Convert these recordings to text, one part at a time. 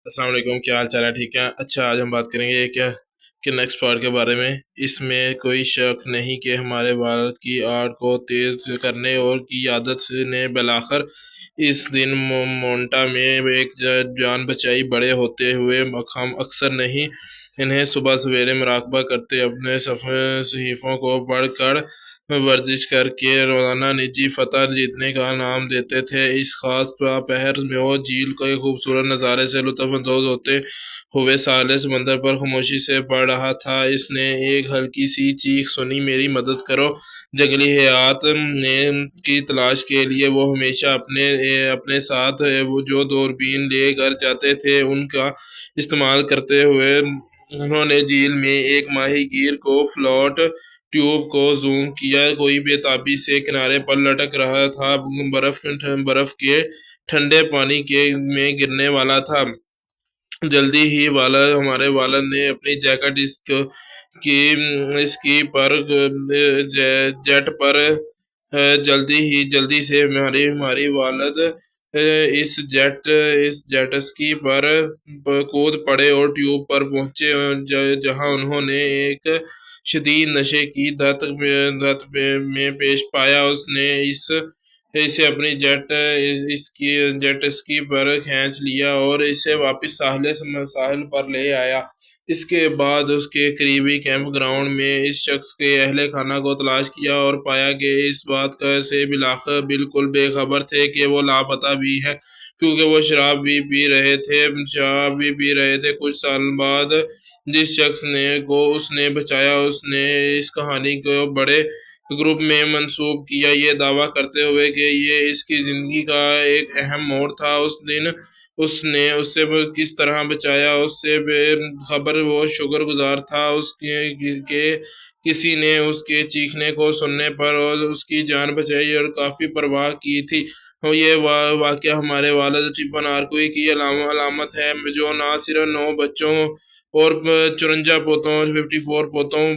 السلام علیکم، کیا حال چال ہے؟ ٹھیک ہے۔ اچھا، آج ہم بات کریں گے کہ نیکسٹ پارٹ کے بارے میں۔ اس میں کوئی شک نہیں کہ ہمارے والد کی آڑ کو تیز کرنے اور کی عادت نے بالآخر اس دن مونٹا میں ایک جان بچائی۔ بڑے ہوتے ہوئے ہم اکثر نہیں انہیں صبح سویرے مراقبہ کرتے، اپنے صحیفوں کو پڑھ کر ورزش کر کے روزانہ نجی فتح جیتنے کا نام دیتے تھے۔ اس خاص پہر میں وہ جھیل کے خوبصورت نظارے سے لطف اندوز ہوتے ہوئے ساحل سمندر پر خاموشی سے پڑھ رہا تھا۔ اس نے ایک ہلکی سی چیخ سنی، میری مدد کرو۔ جنگلی حیات کی تلاش کے لیے وہ ہمیشہ اپنے ساتھ جو دوربین لے کر جاتے تھے ان کا استعمال کرتے ہوئے انہوں نے جھیل میں ایک ماہی گیر کو فلوٹ ٹیوب کو زوم کیا۔ کوئی بے تابی سے کنارے پر لٹک رہا تھا، برف کے ٹھنڈے پانی میں گرنے والا تھا۔ جلدی ہی ہمارے والد نے اپنی جیکٹ اس کی پر جیٹ پر جلدی سے ہماری والد اس جیٹ اسکی پر کود پڑے اور ٹیوب پر پہنچے، جہاں انہوں نے ایک شدید نشے کی دھت میں پیش پایا۔ اس نے اسے اپنی جیٹ اسکی پر کھینچ لیا اور اسے واپس ساحل پر لے آیا۔ اس کے بعد اس کے قریبی کیمپ گراؤنڈ میں اس شخص کے اہل خانہ کو تلاش کیا اور پایا کہ اس بات سے بالکل بے خبر تھے کہ وہ لاپتہ بھی ہے، کیونکہ وہ شراب بھی پی رہے تھے۔ کچھ سال بعد جس شخص کو اس نے بچایا، اس نے اس کہانی کو بڑے گروپ میں منسوب کیا، یہ دعویٰ کرتے ہوئے کہ یہ اس کی زندگی کا ایک اہم موڑ تھا۔ اس دن اس نے اسے کس طرح بچایا اس سے بے خبر، وہ شکر گزار تھا کہ کسی نے اس کے چیخنے کو سننے پر اور اس کی جان بچائی اور کافی پرواہ کی تھی۔ یہ واقعہ ہمارے والد اسٹیفن ہارکوئی کی علامت ہے، جو نہ صرف 9 بچوں اور 54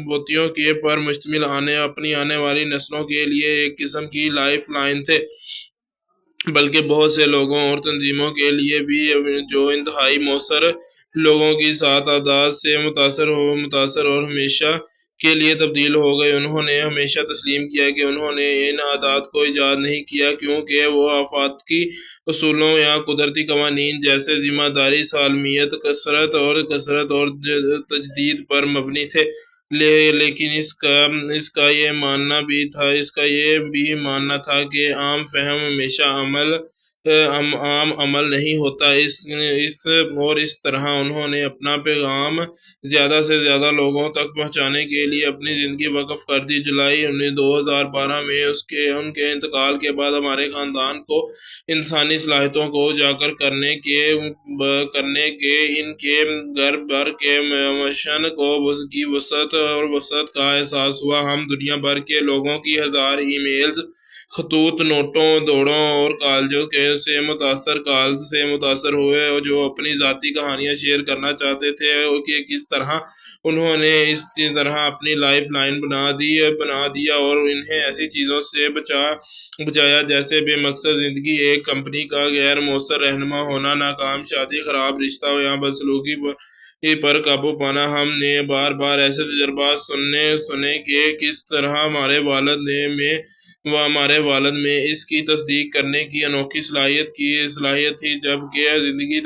پوتیوں کے پر مشتمل اپنی آنے والی نسلوں کے لیے ایک قسم کی لائف لائن تھے، بلکہ بہت سے لوگوں اور تنظیموں کے لیے بھی جو انتہائی مؤثر لوگوں کی سات عادات سے متاثر اور ہمیشہ کے لیے تبدیل ہو گئے۔ انہوں نے ہمیشہ تسلیم کیا کہ انہوں نے ان عادات کو ایجاد نہیں کیا، کیونکہ وہ آفاقی اصولوں یا قدرتی قوانین جیسے ذمہ داری، سالمیت، کثرت اور تجدید پر مبنی تھے، لیکن اس کا یہ ماننا تھا کہ عام فہم ہمیشہ عام عمل نہیں ہوتا۔ اس طرح انہوں نے اپنا پیغام زیادہ سے زیادہ لوگوں تک پہنچانے کے لیے اپنی زندگی وقف کر دی۔ جولائی 2012 میں ان کے انتقال کے بعد ہمارے خاندان کو انسانی صلاحیتوں کو اجاگر کرنے کے ان کے گھر بھر کے مشن کی وسعت کا احساس ہوا۔ ہم دنیا بھر کے لوگوں کی ہزار ای میلز، خطوط، نوٹوں، دوڑوں اور کالز سے متاثر ہوئے، جو اپنی ذاتی کہانیاں شیئر کرنا چاہتے تھے کہ کس طرح انہوں نے اس طرح اپنی لائف لائن بنا دیا اور انہیں ایسی چیزوں سے بچایا جیسے بے مقصد زندگی، ایک کمپنی کا غیر مؤثر رہنما ہونا، ناکام شادی، خراب رشتہ یا بدسلوکی پر قابو پانا۔ ہم نے بار بار ایسے تجربات سنے کہ کس طرح ہمارے والد میں اس کی تصدیق کرنے کی انوکھی صلاحیت تھی، جبکہ زندگی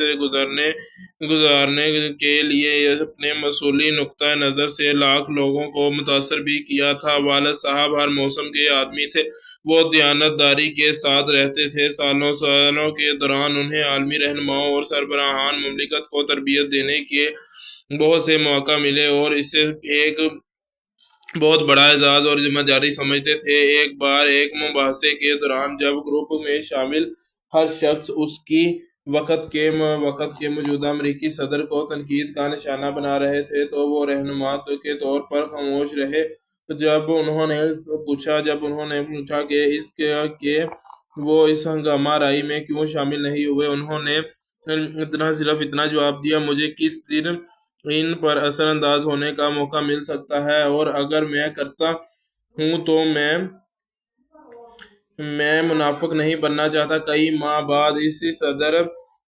گزارنے کے لیے اپنے اصولی نقطہ نظر سے لاکھ لوگوں کو متاثر بھی کیا تھا۔ والد صاحب ہر موسم کے آدمی تھے، وہ دیانت داری کے ساتھ رہتے تھے۔ سالوں کے دوران انہیں عالمی رہنماؤں اور سربراہان مملکت کو تربیت دینے کے بہت سے مواقع ملے اور اسے ایک بہت بڑا اعزاز اور ذمہ داری سمجھتے تھے۔ ایک بار ایک مباحثے کے دوران جب گروپ میں شامل ہر شخص اس کی وقت کے موجودہ امریکی صدر کو تنقید کا نشانہ بنا رہے تھے تو وہ رہنما کے طور پر خاموش رہے۔ جب انہوں نے پوچھا کہ وہ اس ہنگامہ آرائی میں کیوں شامل نہیں ہوئے، انہوں نے صرف اتنا جواب دیا، مجھے کس دن ان پر اثر انداز ہونے کا موقع مل سکتا ہے، اور اگر میں کرتا ہوں تو میں منافق نہیں بننا چاہتا۔ کئی ماہ بعد اسی صدر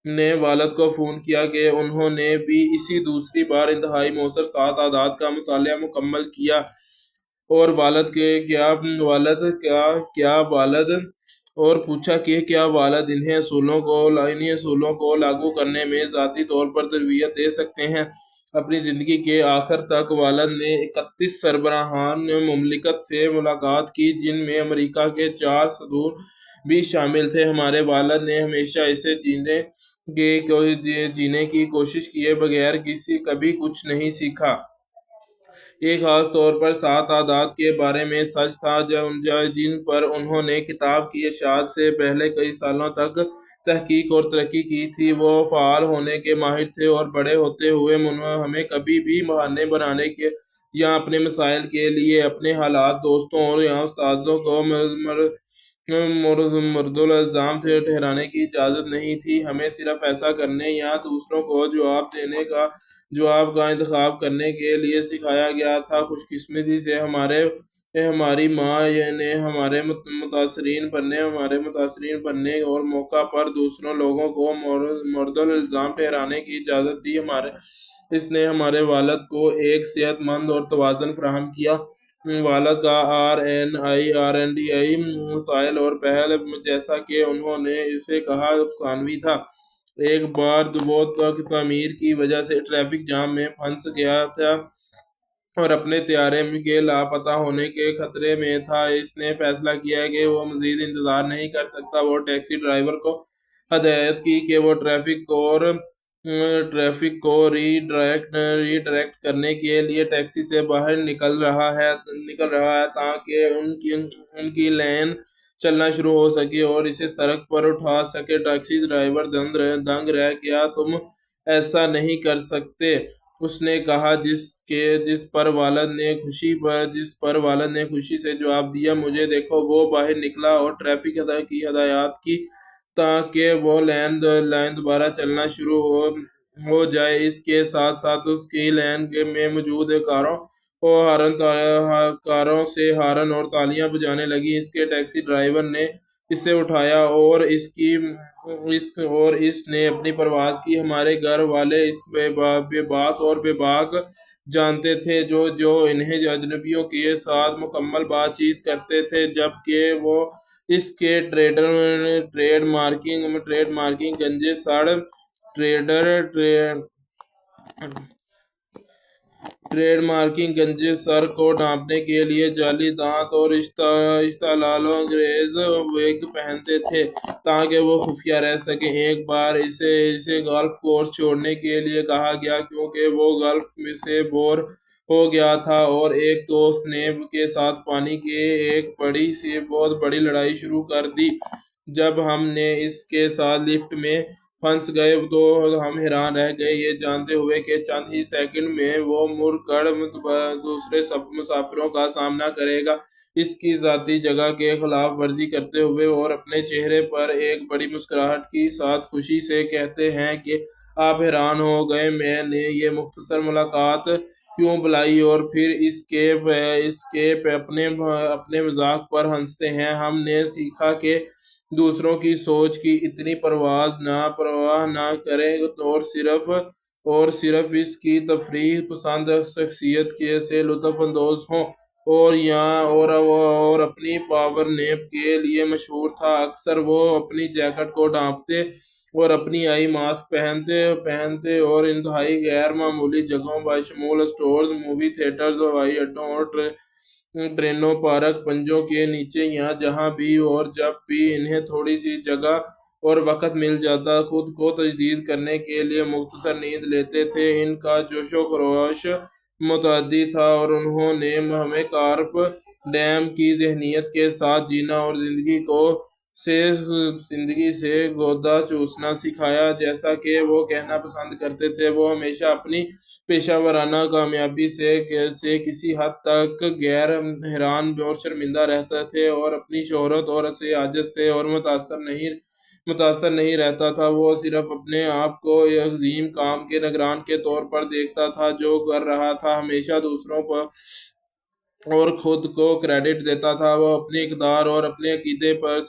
نے والد کو فون کیا کہ انہوں نے بھی اسی دوسری بار انتہائی مؤثر 7 اعداد کا مطالعہ مکمل کیا، اور والد اور پوچھا کہ کیا والد انہیں اصولوں کو لاگو کرنے میں ذاتی طور پر تربیت دے سکتے ہیں۔ اپنی زندگی کے آخر تک والد نے 31 سربراہان مملکت سے ملاقات کی، جن میں امریکہ کے 4 صدور بھی شامل تھے۔ ہمارے والد نے ہمیشہ اسے جینے کی کوشش کیے بغیر کبھی کچھ نہیں سیکھا۔ یہ خاص طور پر 7 اعداد کے بارے میں سچ تھا، جن پر انہوں نے کتاب کی اشاعت سے پہلے کئی سالوں تک تحقیق اور ترقی کی تھی۔ وہ فعال ہونے کے ماہر تھے، اور بڑے ہوتے ہوئے ہمیں کبھی بھی بہانے بنانے کے یا اپنے مسائل کے لیے اپنے حالات، دوستوں اور یا استاذوں کو مرد الزام ٹھہرانے کی اجازت نہیں تھی۔ ہمیں صرف ایسا کرنے یا دوسروں کو جواب کا انتخاب کرنے کے لیے سکھایا گیا تھا۔ خوش قسمتی سے ہماری ماں نے ہمارے متاثرین بننے اور موقع پر دوسروں لوگوں کو مرد الزام ٹھہرانے کی اجازت دی۔ اس نے ہمارے والد کو ایک صحت مند اور توازن فراہم کیا۔ والد کا RNDI مسائل اور پہل، جیسا کہ انہوں نے اسے کہا، افسانوی تھا۔ ایک بار وہ تعمیر کی وجہ سے ٹریفک جام میں پھنس گیا تھا اور اپنے طیارے کے لاپتہ ہونے کے خطرے میں تھا۔ اس نے فیصلہ کیا کہ وہ مزید انتظار نہیں کر سکتا۔ وہ ٹیکسی ڈرائیور کو ہدایت کی کہ وہ ٹریفک کو ری ڈائریکٹ کرنے کے لیے ٹیکسی سے باہر نکل رہا ہے تاکہ ان کی لین چلنا شروع ہو سکے اور اسے سڑک پر اٹھا سکے۔ ٹیکسی ڈرائیور دنگ رہ گیا۔ تم ایسا نہیں کر سکتے، اس نے کہا، جس پر والد نے خوشی سے جواب دیا، مجھے دیکھو۔ وہ باہر نکلا اور ٹریفک کی ہدایات کی تاکہ وہ لین دوبارہ چلنا شروع ہو جائے۔ اس کے ساتھ ساتھ اس کی لین میں موجود کاروں سے ہارن اور تالیاں بجانے لگی۔ اس کے ٹیکسی ڈرائیور نے اسے اٹھایا اور اس نے اپنی پرواز کی۔ ہمارے گھر والے اس بے باک جانتے تھے جو انہیں اجنبیوں کے ساتھ مکمل بات چیت کرتے تھے، جبکہ وہ اس کے ٹریڈ مارکنگ گنجے سر کو ڈھانپنے کے لیے جعلی دانت اور اشتعال انگیز وگ پہنتے تھے تاکہ وہ خفیہ رہ سکیں۔ ایک بار اسے گالف کورس چھوڑنے کے لیے کہا گیا کیونکہ وہ گالف سے بور ہو گیا تھا، اور ایک دوست کے ساتھ پانی کی ایک بہت بڑی لڑائی شروع کر دی۔ جب ہم نے اس کے ساتھ لفٹ میں پھنس گئے تو ہم حیران رہ گئے، یہ جانتے ہوئے کہ چند ہی سیکنڈ میں وہ مڑ کر دوسرے مسافروں کا سامنا کرے گا۔ اس کی ذاتی جگہ کی خلاف ورزی کرتے ہوئے اور اپنے چہرے پر ایک بڑی مسکراہٹ کے ساتھ خوشی سے کہتے ہیں کہ آپ حیران ہو گئے میں نے یہ مختصر ملاقات کیوں بلائی، اور پھر اس کے اپنے مذاق پر ہنستے ہیں۔ ہم نے سیکھا کہ دوسروں کی سوچ کی اتنی پرواہ نہ کریں اور صرف اس کی تفریح پسند شخصیت سے لطف اندوز ہوں، اور اپنی پاور نیپ کے لیے مشہور تھا۔ اکثر وہ اپنی جیکٹ کو ڈھانپتے اور اپنی آئی ماسک پہنتے اور انتہائی غیر معمولی جگہوں بشمول اسٹورز، مووی تھیٹرز، ہوائی اڈوں اور ٹرینوں، پارک بنچوں کے نیچے یا جہاں بھی اور جب بھی انہیں تھوڑی سی جگہ اور وقت مل جاتا، خود کو تجدید کرنے کے لیے مختصر نیند لیتے تھے۔ ان کا جوش و خروش متعدی تھا، اور انہوں نے ہمیں کارپ ڈیم کی ذہنیت کے ساتھ جینا اور زندگی سے گودا چوسنا سکھایا۔ جیسا کہ وہ کہنا پسند کرتے تھے، وہ ہمیشہ اپنی پیشہ ورانہ کامیابی سے کسی حد تک غیر حیران اور شرمندہ رہتے تھے، اور اپنی شہرت سے عاجز تھے اور متاثر نہیں رہتا تھا۔ وہ صرف اپنے آپ کو ایک عظیم کام کے نگران کے طور پر دیکھتا تھا جو کر رہا تھا، ہمیشہ دوسروں پر اور خود کو کریڈٹ دیتا تھا۔ وہ اپنے اقدار اور اپنے عقیدے پر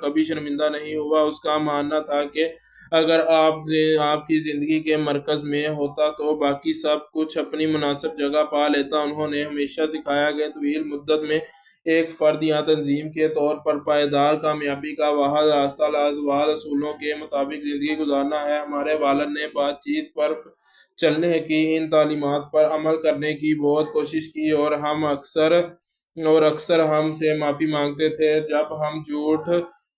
کبھی شرمندہ نہیں ہوا۔ اس کا ماننا تھا کہ اگر آپ کی زندگی کے مرکز میں ہوتا تو باقی سب کچھ اپنی مناسب جگہ پا لیتا۔ انہوں نے ہمیشہ سکھایا کہ طویل مدت میں ایک فرد یا تنظیم کے طور پر پائیدار کامیابی کا واحد راستہ لازوال اصولوں کے مطابق زندگی گزارنا ہے۔ ہمارے والد نے بات چیت پر چلنے کی ان تعلیمات پر عمل کرنے کی بہت کوشش کی، اور اکثر ہم سے معافی مانگتے تھے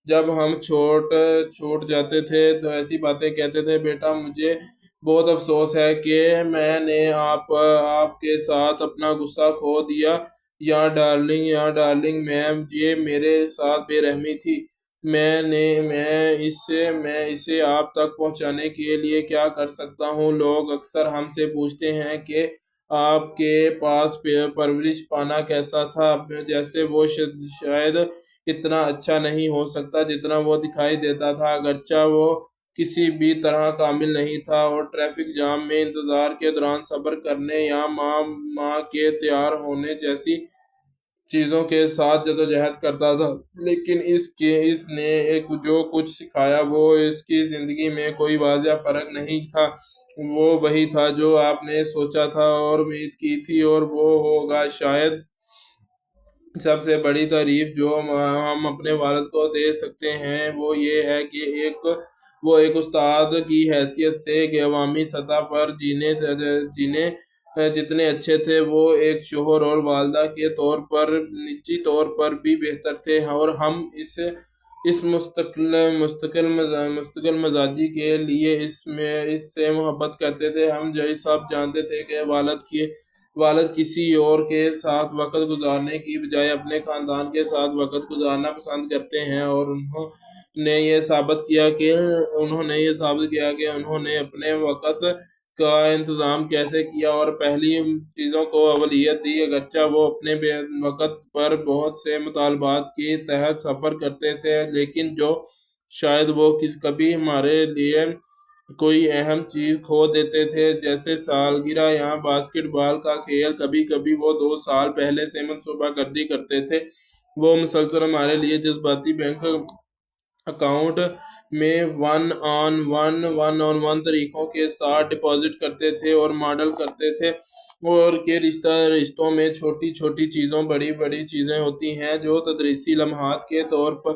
جب ہم چھوٹ جاتے تھے تو ایسی باتیں کہتے تھے: بیٹا، مجھے بہت افسوس ہے کہ میں نے آپ کے ساتھ اپنا غصہ کھو دیا، یا ڈارلنگ میم، یہ میرے ساتھ بے رحمی تھی۔ میں اسے آپ تک پہنچانے کے لیے کیا کر سکتا ہوں؟ لوگ اکثر ہم سے پوچھتے ہیں کہ آپ کے پاس پرورش پانا کیسا تھا، جیسے وہ شاید اتنا اچھا نہیں ہو سکتا جتنا وہ دکھائی دیتا تھا، اگرچہ وہ کسی بھی طرح کامل نہیں تھا، اور ٹریفک جام میں انتظار کے دوران صبر کرنے یا ماں کے تیار ہونے جیسی چیزوں کے ساتھ جدوجہد کرتا تھا، لیکن اس نے جو کچھ سکھایا وہ اس کی زندگی میں کوئی واضح فرق نہیں تھا۔ وہ وہی تھا جو آپ نے سوچا تھا اور امید کی تھی، اور وہ ہوگا۔ شاید سب سے بڑی تعریف جو ہم اپنے والد کو دے سکتے ہیں وہ یہ ہے کہ وہ ایک استاد کی حیثیت سے عوامی سطح پر جینے جتنے اچھے تھے، وہ ایک شوہر اور والدہ کے طور پر نجی طور پر بھی بہتر تھے، اور ہم اس مستقل مزاجی کے لیے اس سے محبت کرتے تھے۔ ہم سب جانتے تھے کہ والد کسی اور کے ساتھ وقت گزارنے کی بجائے اپنے خاندان کے ساتھ وقت گزارنا پسند کرتے ہیں، اور انہوں نے یہ ثابت کیا کہ انہوں نے اپنے وقت کا انتظام کیسے کیا اور پہلی چیزوں کو اولویت دی۔ اگرچہ وہ اپنے وقت پر بہت سے مطالبات کے تحت سفر کرتے تھے، لیکن شاید وہ کبھی ہمارے لیے کوئی اہم چیز کھو دیتے تھے، جیسے سالگرہ یا باسکٹ بال کا کھیل۔ کبھی کبھی وہ 2 سال پہلے سے منصوبہ بندی کرتے تھے۔ وہ مسلسل ہمارے لیے جذباتی بینک اکاؤنٹ میں ون آن ون طریقوں کے ساتھ ڈپازٹ کرتے تھے اور ماڈل کرتے تھے، اور کہ رشتوں میں چھوٹی چھوٹی چیزوں بڑی بڑی چیزیں ہوتی ہیں، جو تدریسی لمحات کے طور پر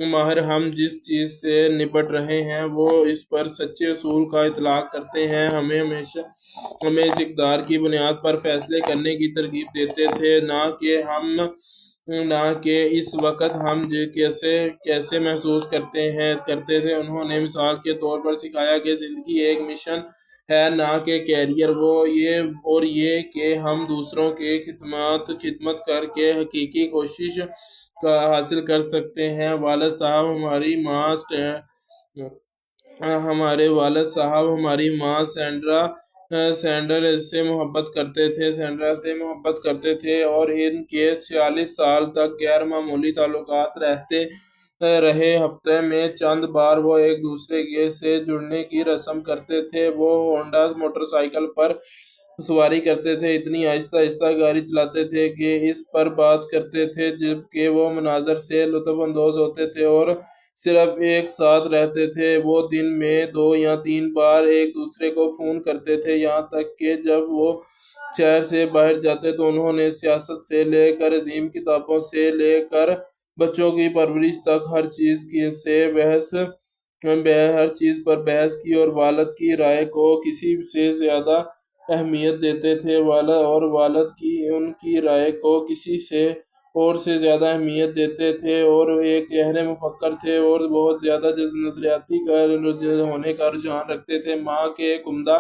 ماہر ہم جس چیز سے نپٹ رہے ہیں وہ اس پر سچے اصول کا اطلاق کرتے ہیں۔ ہمیں اس اقدار کی بنیاد پر فیصلے کرنے کی ترغیب دیتے تھے، نہ کہ اس وقت ہم کیسے محسوس کرتے تھے۔ انہوں نے مثال کے طور پر سکھایا کہ زندگی ایک مشن ہے، نہ کہ کیریئر، اور یہ کہ ہم دوسروں کی خدمت کر کے حقیقی خوشی حاصل کر سکتے ہیں۔ ہمارے والد صاحب ہماری ماں سینڈرا سے محبت کرتے تھے، اور ان کے 46 سال تک غیر معمولی تعلقات رہے۔ ہفتے میں چند بار وہ ایک دوسرے سے جڑنے کی رسم کرتے تھے۔ وہ ہونڈا موٹر سائیکل پر سواری کرتے تھے، اتنی آہستہ آہستہ گاڑی چلاتے تھے کہ اس پر بات کرتے تھے جبکہ وہ مناظر سے لطف اندوز ہوتے تھے، اور صرف ایک ساتھ رہتے تھے۔ وہ دن میں 2 یا 3 بار ایک دوسرے کو فون کرتے تھے، یہاں تک کہ جب وہ شہر سے باہر جاتے تو انہوں نے سیاست سے لے کر عظیم کتابوں سے لے کر بچوں کی پرورش تک ہر چیز پر بحث کی، اور والد کی رائے کو کسی سے زیادہ اہمیت دیتے تھے، اور والد کی ان کی رائے کو کسی اور سے زیادہ اہمیت دیتے تھے، اور ایک گہرے مفکر تھے اور بہت زیادہ نظریاتی ہونے کا رجحان رکھتے تھے۔ ماں کے ایک عمدہ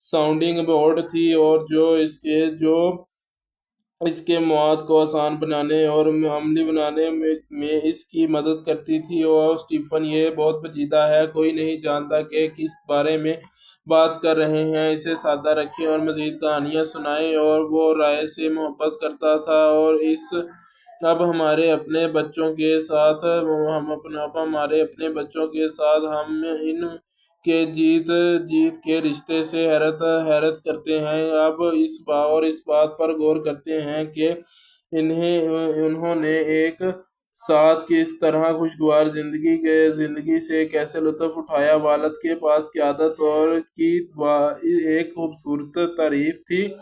ساؤنڈنگ بورڈ تھی، اور جو اس کے مواد کو آسان بنانے اور عملی بنانے میں اس کی مدد کرتی تھی۔ اور اسٹیفن، یہ بہت پیچیدہ ہے، کوئی نہیں جانتا کہ کس بارے میں بات کر رہے ہیں، اسے سادہ رکھیں اور مزید کہانیاں سنائیں۔ اور وہ رائے سے محبت کرتا تھا، اور اب ہمارے اپنے بچوں کے ساتھ ہم ان کے جیت کے رشتے سے حیرت کرتے ہیں۔ اب اس بات پر غور کرتے ہیں کہ انہوں نے ایک ساتھ کس طرح خوشگوار زندگی سے کیسے لطف اٹھایا۔ والد کے پاس قیادت اور کی ایک خوبصورت تعریف تھی۔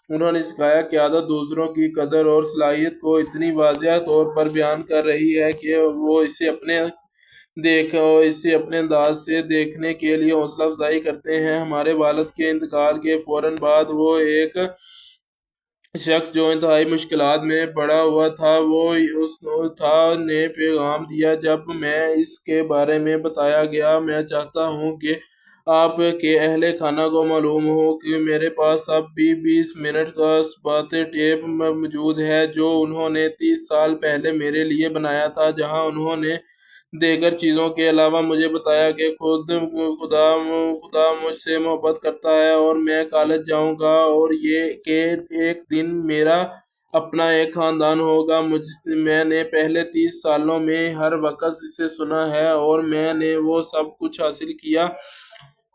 انہوں نے سکھایا قیادت دوسروں کی قدر اور صلاحیت کو اتنی واضح طور پر بیان کر رہی ہے کہ وہ اسے اپنے انداز سے دیکھنے کے لیے حوصلہ افزائی کرتے ہیں۔ ہمارے والد کے انتقال کے فوراً بعد وہ ایک شخص جو انتہائی مشکلات میں پڑا ہوا تھا نے پیغام دیا۔ جب میں اس کے بارے میں بتایا گیا، میں چاہتا ہوں کہ آپ کے اہل خانہ کو معلوم ہو کہ میرے پاس اب بھی 20 منٹ کا ثبوت ٹیپ موجود ہے جو انہوں نے 30 سال پہلے میرے لیے بنایا تھا، جہاں انہوں نے دیگر چیزوں کے علاوہ مجھے بتایا کہ خدا مجھ سے محبت کرتا ہے اور میں کالج جاؤں گا اور یہ کہ ایک دن میرا اپنا ایک خاندان ہوگا۔ میں نے پہلے 30 سالوں میں ہر وقت اسے سنا ہے اور میں نے وہ سب کچھ حاصل کیا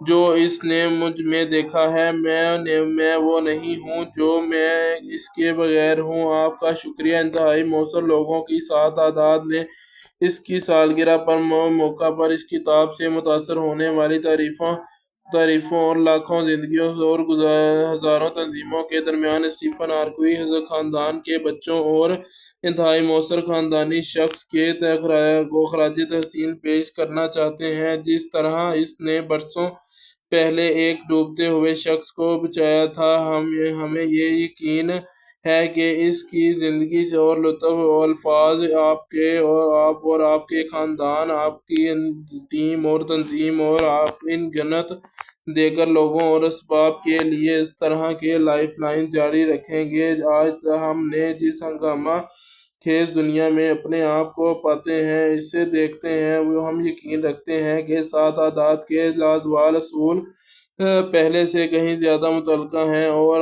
جو اس نے مجھ میں دیکھا ہے۔ میں وہ نہیں ہوں جو میں اس کے بغیر ہوں۔ آپ کا شکریہ۔ انتہائی موثر لوگوں کی تعداد نے اس کی سالگرہ پر موقع پر اس کتاب سے متاثر ہونے والی تعریفوں اور لاکھوں زندگیوں اور ہزاروں تنظیموں کے درمیان اسٹیفن ہاکوئی خاندان کے بچوں اور انتہائی موثر خاندانی شخص کو خراج تحسین پیش کرنا چاہتے ہیں۔ جس طرح اس نے برسوں پہلے ایک ڈوبتے ہوئے شخص کو بچایا تھا، ہمیں یہ یقین ہے کہ اس کی زندگی اور لطف الفاظ آپ اور آپ کے خاندان، آپ کی ٹیم اور تنظیم اور ان گنت دیگر لوگوں اور اسباب کے لیے اس طرح کے لائف لائن جاری رکھیں گے۔ آج ہم نے جس ہنگامہ خیز دنیا میں اپنے آپ کو پاتے ہیں، اسے دیکھتے ہیں، ہم یقین رکھتے ہیں کہ 7 اعداد کے لازوال اصول پہلے سے کہیں زیادہ متعلقہ ہیں اور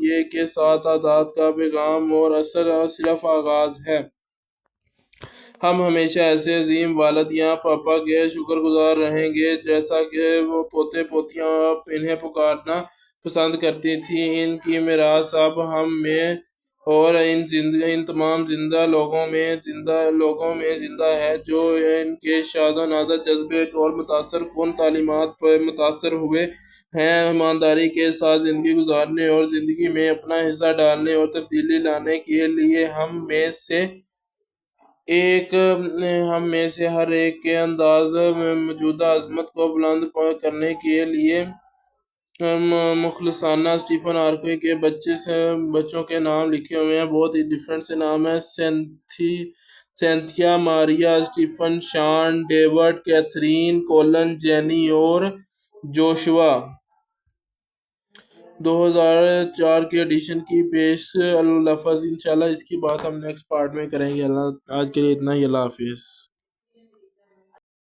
یہ کہ 7 اعداد کا پیغام اور اثر صرف آغاز ہے۔ ہم ہمیشہ ایسے عظیم والد یا پاپا کے شکر گزار رہیں گے جیسا کہ وہ پوتے پوتیاں انہیں پکارنا پسند کرتی تھیں۔ ان کی میراث اب ہم میں اور ان تمام زندہ لوگوں میں زندہ ہے جو ان کے شاد و نادر جذبے اور متاثر کن تعلیمات پر متاثر ہوئے ہیں۔ ایمانداری کے ساتھ زندگی گزارنے اور زندگی میں اپنا حصہ ڈالنے اور تبدیلی لانے کے لیے ہم میں سے ہر ایک کے اندر موجودہ عظمت کو بلند کرنے کے لیے مخلصانہ اسٹیفن ہاکوئی کے بچوں کے نام لکھے ہوئے ہیں۔ بہت ہی ڈفرینٹ سے نام ہیں: سینتھیا، ماریا، اسٹیفن، شان، ڈیوڈ، کیتھرین، کولن، جینی اور جوشوا۔ 2004 کے ایڈیشن کی پیش الفاظ۔ انشاءاللہ اس کی بات ہم نیکسٹ پارٹ میں کریں گے۔ آج کے لیے اتنا ہی۔ اللہ حافظ۔